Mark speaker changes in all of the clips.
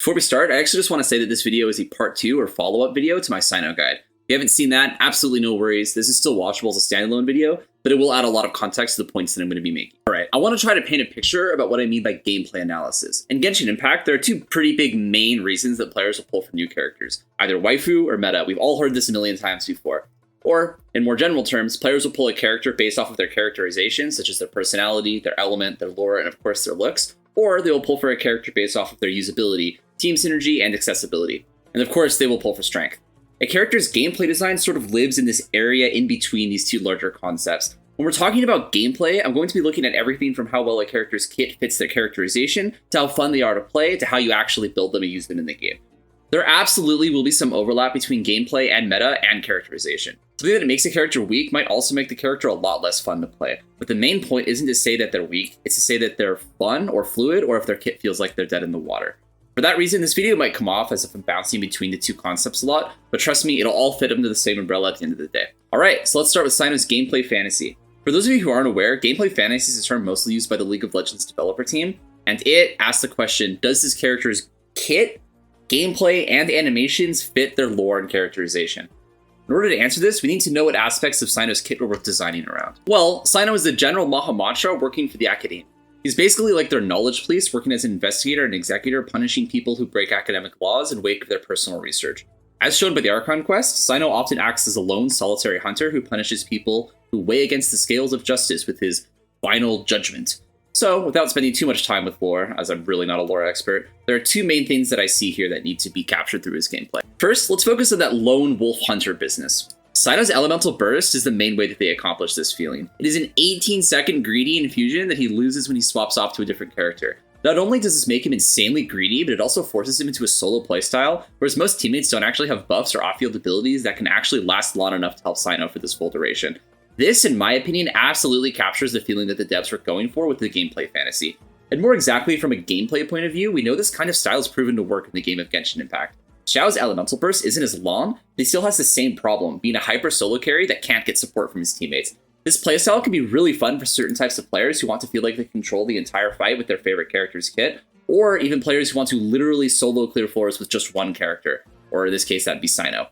Speaker 1: Before we start, I actually just want to say that this video is a part 2 or follow-up video to my Cyno guide. If you haven't seen that, absolutely no worries. This is still watchable as a standalone video, but it will add a lot of context to the points that I'm going to be making. Alright, I want to try to paint a picture about what I mean by gameplay analysis. In Genshin Impact, there are two pretty big main reasons that players will pull for new characters. Either waifu or meta. We've all heard this a million times before. Or, in more general terms, players will pull a character based off of their characterization, such as their personality, their element, their lore, and of course their looks. Or they will pull for a character based off of their usability, team synergy, and accessibility. And of course, they will pull for strength. A character's gameplay design sort of lives in this area in between these two larger concepts. When we're talking about gameplay, I'm going to be looking at everything from how well a character's kit fits their characterization, to how fun they are to play, to how you actually build them and use them in the game. There absolutely will be some overlap between gameplay and meta and characterization. Something that makes a character weak might also make the character a lot less fun to play. But the main point isn't to say that they're weak, it's to say that they're fun or fluid, or if their kit feels like they're dead in the water. For that reason, this video might come off as if I'm bouncing between the two concepts a lot, but trust me, it'll all fit under the same umbrella at the end of the day. Alright, so let's start with Cyno's gameplay fantasy. For those of you who aren't aware, gameplay fantasy is a term mostly used by the League of Legends developer team, and it asks the question, does this character's kit, gameplay, and animations fit their lore and characterization? In order to answer this, we need to know what aspects of Cyno's kit we're worth designing around. Well, Cyno is the general Mahamatra working for the Academe. He's basically like their knowledge police, working as an investigator and executor, punishing people who break academic laws in wake of their personal research. As shown by the Archon quest, Cyno often acts as a lone, solitary hunter who punishes people who weigh against the scales of justice with his final judgment. So, without spending too much time with lore, as I'm really not a lore expert, there are two main things that I see here that need to be captured through his gameplay. First, let's focus on that lone wolf hunter business. Cyno's elemental burst is the main way that they accomplish this feeling. It is an 18-second greedy infusion that he loses when he swaps off to a different character. Not only does this make him insanely greedy, but it also forces him into a solo playstyle, whereas most teammates don't actually have buffs or off-field abilities that can actually last long enough to help Cyno for this full duration. This, in my opinion, absolutely captures the feeling that the devs were going for with the gameplay fantasy. And more exactly, from a gameplay point of view, we know this kind of style is proven to work in the game of Genshin Impact. Xiao's elemental burst isn't as long, but he still has the same problem, being a hyper solo carry that can't get support from his teammates. This playstyle can be really fun for certain types of players who want to feel like they control the entire fight with their favorite character's kit, or even players who want to literally solo clear floors with just one character, or in this case that'd be Cyno.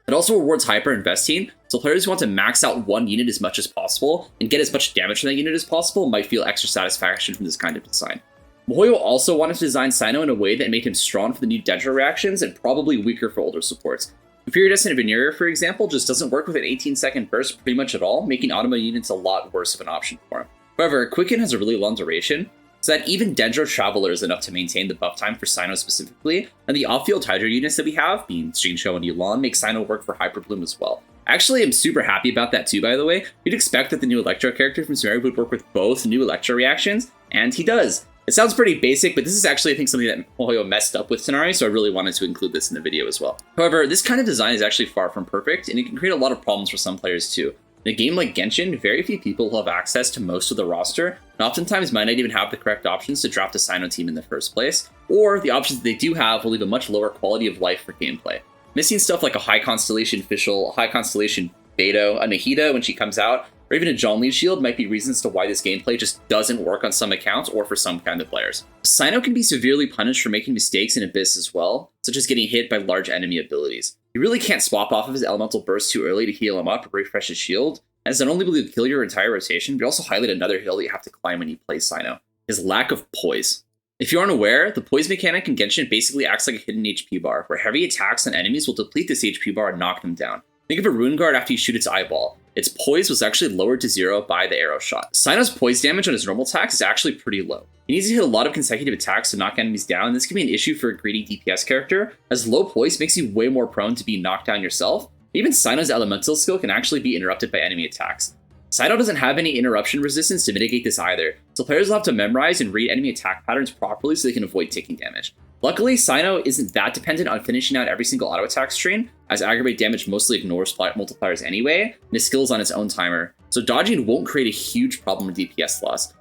Speaker 1: It also rewards hyper investing, so players who want to max out one unit as much as possible and get as much damage from that unit as possible might feel extra satisfaction from this kind of design. mihoyo also wanted to design Cyno in a way that made him strong for the new Dendro reactions and probably weaker for older supports. Iridescent Veneer, for example, just doesn't work with an 18-second burst pretty much at all, making Automa units a lot worse of an option for him. However, Quicken has a really long duration, so that even Dendro Traveler is enough to maintain the buff time for Cyno specifically, and the off-field Hydra units that we have, being Xingqiu and Yulan, make Cyno work for Hyper Bloom as well. Actually, I'm super happy about that too, by the way. You'd expect that the new Electro character from Sumeru would work with both new Electro reactions, and he does. It sounds pretty basic, but this is actually, I think, something that mihoyo messed up with Tenari, so I really wanted to include this in the video as well. However, this kind of design is actually far from perfect, and it can create a lot of problems for some players too. In a game like Genshin, very few people will have access to most of the roster, and oftentimes might not even have the correct options to draft a Cyno team in the first place, or the options that they do have will leave a much lower quality of life for gameplay. Missing stuff like a High Constellation Fischl, a High Constellation Beidou, a Nahida when she comes out, or even a Zhongli shield might be reasons to why this gameplay just doesn't work on some accounts or for some kind of players. Cyno can be severely punished for making mistakes in Abyss as well, such as getting hit by large enemy abilities. You really can't swap off of his elemental burst too early to heal him up or refresh his shield, as not only will you kill your entire rotation, but also highlight another hill that you have to climb when you play Cyno: his lack of poise. If you aren't aware, the poise mechanic in Genshin basically acts like a hidden HP bar, where heavy attacks on enemies will deplete this HP bar and knock them down. Think of a Rune Guard after you shoot its eyeball. Its poise was actually lowered to 0 by the arrow shot. Cyno's poise damage on his normal attacks is actually pretty low. He needs to hit a lot of consecutive attacks to knock enemies down, and this can be an issue for a greedy DPS character, as low poise makes you way more prone to being knocked down yourself. Even Cyno's elemental skill can actually be interrupted by enemy attacks. Cyno doesn't have any interruption resistance to mitigate this either, so players will have to memorize and read enemy attack patterns properly so they can avoid taking damage. Luckily, Cyno isn't that dependent on finishing out every single auto attack string, as aggravate damage mostly ignores multipliers anyway, and his skill is on its own timer, so dodging won't create a huge problem with DPS loss.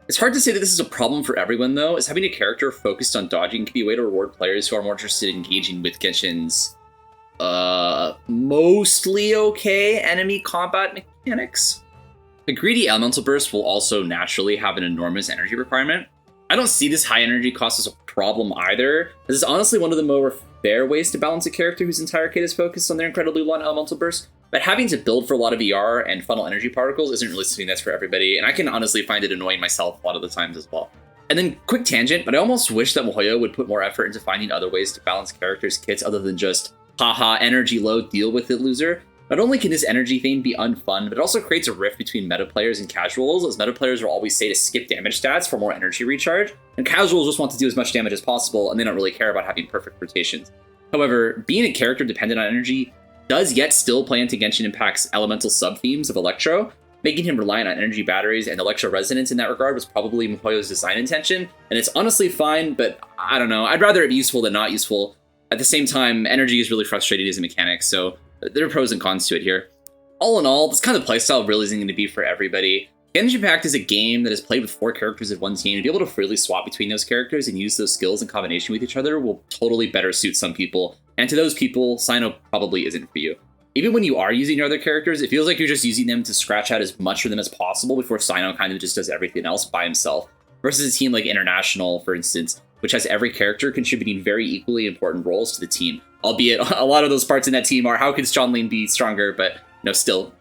Speaker 1: It's hard to say that this is a problem for everyone though, as having a character focused on dodging can be a way to reward players who are more interested in engaging with Genshin's mostly okay enemy combat mechanics. A greedy elemental burst will also naturally have an enormous energy requirement. I don't see this high energy cost as a problem either. This is honestly one of the more fair ways to balance a character whose entire kit is focused on their incredibly long elemental burst. But having to build for a lot of ER and funnel energy particles isn't really something that's for everybody, and I can honestly find it annoying myself a lot of the times as well. And then, quick tangent, but I almost wish that mihoyo would put more effort into finding other ways to balance characters' kits other than just, haha, energy low, deal with it, loser. Not only can this energy theme be unfun, but it also creates a rift between meta players and casuals, as meta players will always say to skip damage stats for more energy recharge, and casuals just want to do as much damage as possible, and they don't really care about having perfect rotations. However, being a character dependent on energy does yet still play into Genshin Impact's elemental sub-themes of Electro. Making him reliant on energy batteries and Electro resonance in that regard was probably mihoyo's design intention, and it's honestly fine, but I don't know, I'd rather it be useful than not useful. At the same time, energy is really frustrating as a mechanic, so there are pros and cons to it here. All in all, this kind of playstyle really isn't going to be for everybody. Genshin Impact is a game that is played with 4 characters of one team, and to be able to freely swap between those characters and use those skills in combination with each other will totally better suit some people, and to those people, Cyno probably isn't for you. Even when you are using your other characters, it feels like you're just using them to scratch out as much of them as possible before Cyno kind of just does everything else by himself, versus a team like International, for instance, which has every character contributing very equally important roles to the team. Albeit, a lot of those parts in that team are, how could Strongling be stronger, but no, still.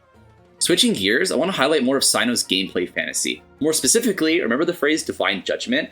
Speaker 1: Switching gears, I want to highlight more of Cyno's gameplay fantasy. More specifically, remember the phrase Divine Judgment?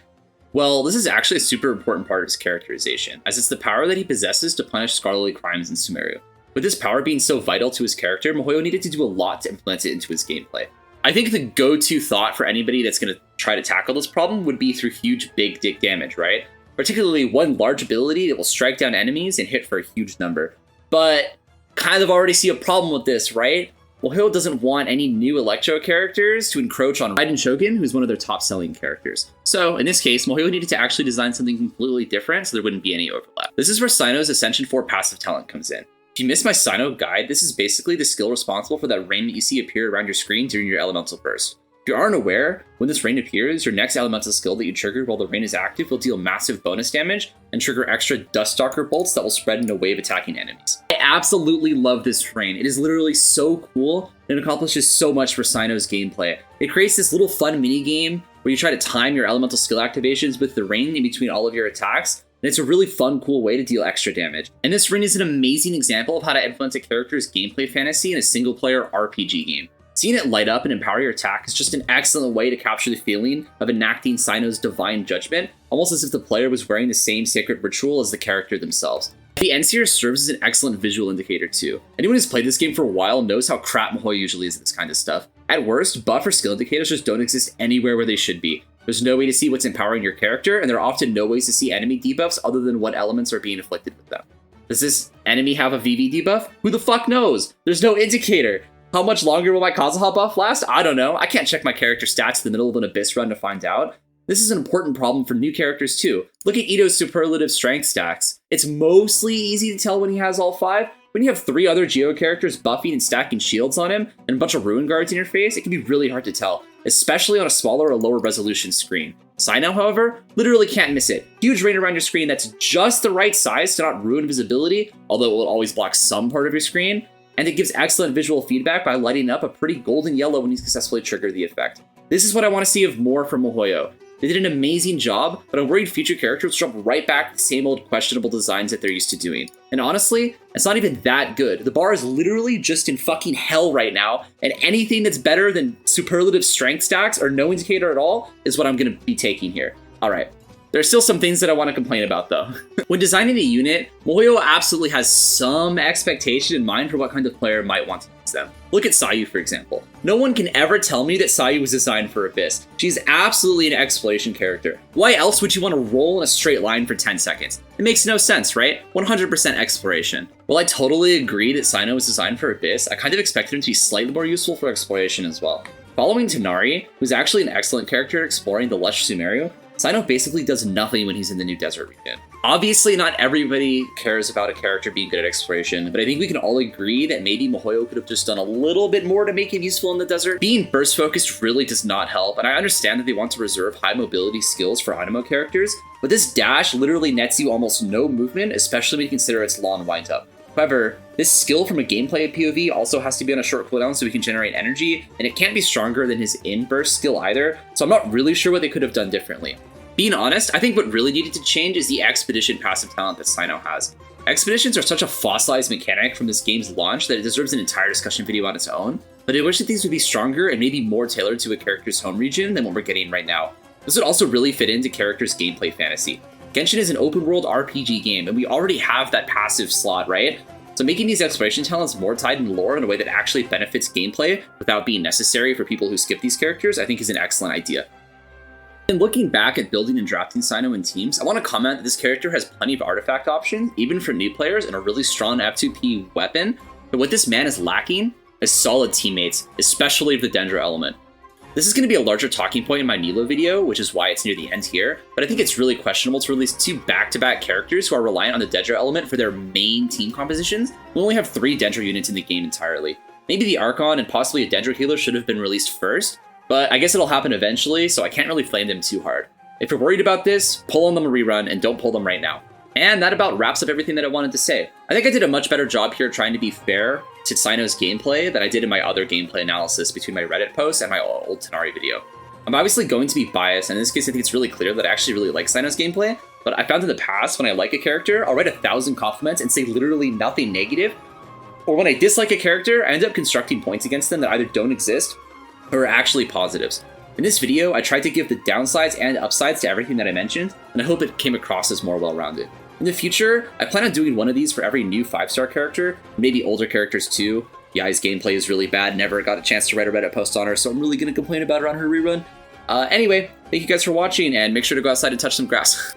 Speaker 1: Well, this is actually a super important part of his characterization, as it's the power that he possesses to punish scholarly crimes in Sumeru. With this power being so vital to his character, mihoyo needed to do a lot to implement it into his gameplay. I think the go-to thought for anybody that's going to try to tackle this problem would be through huge big dick damage, right? Particularly one large ability that will strike down enemies and hit for a huge number. But kind of already see a problem with this, right? mihoyo doesn't want any new Electro characters to encroach on Raiden Shogun, who's one of their top-selling characters. So, in this case, mihoyo needed to actually design something completely different so there wouldn't be any overlap. This is where Cyno's Ascension 4 passive talent comes in. If you missed my Cyno guide, this is basically the skill responsible for that rain that you see appear around your screen during your elemental burst. If you aren't aware, when this rain appears, your next elemental skill that you triggered while the rain is active will deal massive bonus damage and trigger extra Duststalker bolts that will spread in a wave attacking enemies. I absolutely love this rain. It is literally so cool and it accomplishes so much for Cyno's gameplay. It creates this little fun mini game where you try to time your elemental skill activations with the rain in between all of your attacks. And it's a really fun, cool way to deal extra damage. And this rain is an amazing example of how to implement a character's gameplay fantasy in a single-player RPG game. Seeing it light up and empower your attack is just an excellent way to capture the feeling of enacting Cyno's Divine Judgment, almost as if the player was wearing the same sacred ritual as the character themselves. The Enseer serves as an excellent visual indicator too. Anyone who's played this game for a while knows how crap mihoyo usually is at this kind of stuff. At worst, buff or skill indicators just don't exist anywhere where they should be. There's no way to see what's empowering your character, and there are often no ways to see enemy debuffs other than what elements are being afflicted with them. Does this enemy have a VV debuff? Who the fuck knows? There's no indicator. How much longer will my Kazuha buff last? I don't know. I can't check my character stats in the middle of an Abyss run to find out. This is an important problem for new characters too. Look at Ito's superlative strength stacks. It's mostly easy to tell when he has all 5. When you have 3 other Geo characters buffing and stacking shields on him, and a bunch of Ruin Guards in your face, it can be really hard to tell, especially on a smaller or lower resolution screen. Cyno, however, literally can't miss it. Huge rain around your screen that's just the right size to not ruin visibility, although it will always block some part of your screen, and it gives excellent visual feedback by lighting up a pretty golden yellow when you successfully trigger the effect. This is what I want to see of more from mihoyo. They did an amazing job, but I'm worried future characters jump right back to the same old questionable designs that they're used to doing. And honestly, it's not even that good. The bar is literally just in fucking hell right now, and anything that's better than superlative strength stacks or no indicator at all is what I'm going to be taking here. Alright. There are still some things that I want to complain about though. When designing a unit, mihoyo absolutely has some expectation in mind for what kind of player might want to use them. Look at Cyno, for example. No one can ever tell me that Cyno was designed for Abyss. She's absolutely an exploration character. Why else would you want to roll in a straight line for 10 seconds? It makes no sense, right? 100% exploration. While I totally agree that Cyno was designed for Abyss, I kind of expected him to be slightly more useful for exploration as well. Following Tonari, who's actually an excellent character at exploring the lush Sumeru, Cyno basically does nothing when he's in the new desert region. Obviously, not everybody cares about a character being good at exploration, but I think we can all agree that maybe mihoyo could have just done a little bit more to make him useful in the desert. Being burst-focused really does not help, and I understand that they want to reserve high mobility skills for Animo characters, but this dash literally nets you almost no movement, especially when you consider its long wind-up. However, this skill from a gameplay POV also has to be on a short cooldown so we can generate energy, and it can't be stronger than his in-burst skill either, so I'm not really sure what they could have done differently. Being honest, I think what really needed to change is the Expedition passive talent that Cyno has. Expeditions are such a fossilized mechanic from this game's launch that it deserves an entire discussion video on its own, but I wish that these would be stronger and maybe more tailored to a character's home region than what we're getting right now. This would also really fit into character's gameplay fantasy. Genshin is an open-world RPG game, and we already have that passive slot, right? So making these exploration talents more tied in lore in a way that actually benefits gameplay without being necessary for people who skip these characters, I think is an excellent idea. And looking back at building and drafting Cyno in teams, I want to comment that this character has plenty of artifact options, even for new players, and a really strong F2P weapon, but what this man is lacking is solid teammates, especially of the Dendro element. This is going to be a larger talking point in my Nilo video, which is why it's near the end here, but I think it's really questionable to release 2 back-to-back characters who are reliant on the Dendro element for their main team compositions. We only have 3 Dendro units in the game entirely. Maybe the Archon and possibly a Dendro healer should have been released first, but I guess it'll happen eventually, so I can't really flame them too hard. If you're worried about this, pull on them a rerun and don't pull them right now. And that about wraps up everything that I wanted to say. I think I did a much better job here trying to be fair to Cyno's gameplay than I did in my other gameplay analysis between my Reddit post and my old Tenari video. I'm obviously going to be biased, and in this case I think it's really clear that I actually really like Cyno's gameplay, but I found in the past when I like a character, I'll write 1,000 compliments and say literally nothing negative, or when I dislike a character, I end up constructing points against them that either don't exist or are actually positives. In this video, I tried to give the downsides and upsides to everything that I mentioned, and I hope it came across as more well-rounded. In the future, I plan on doing one of these for every new 5-star character, maybe older characters too. Yai's gameplay is really bad, never got a chance to write a Reddit post on her, so I'm really gonna complain about her on her rerun. Anyway, thank you guys for watching, and make sure to go outside and touch some grass.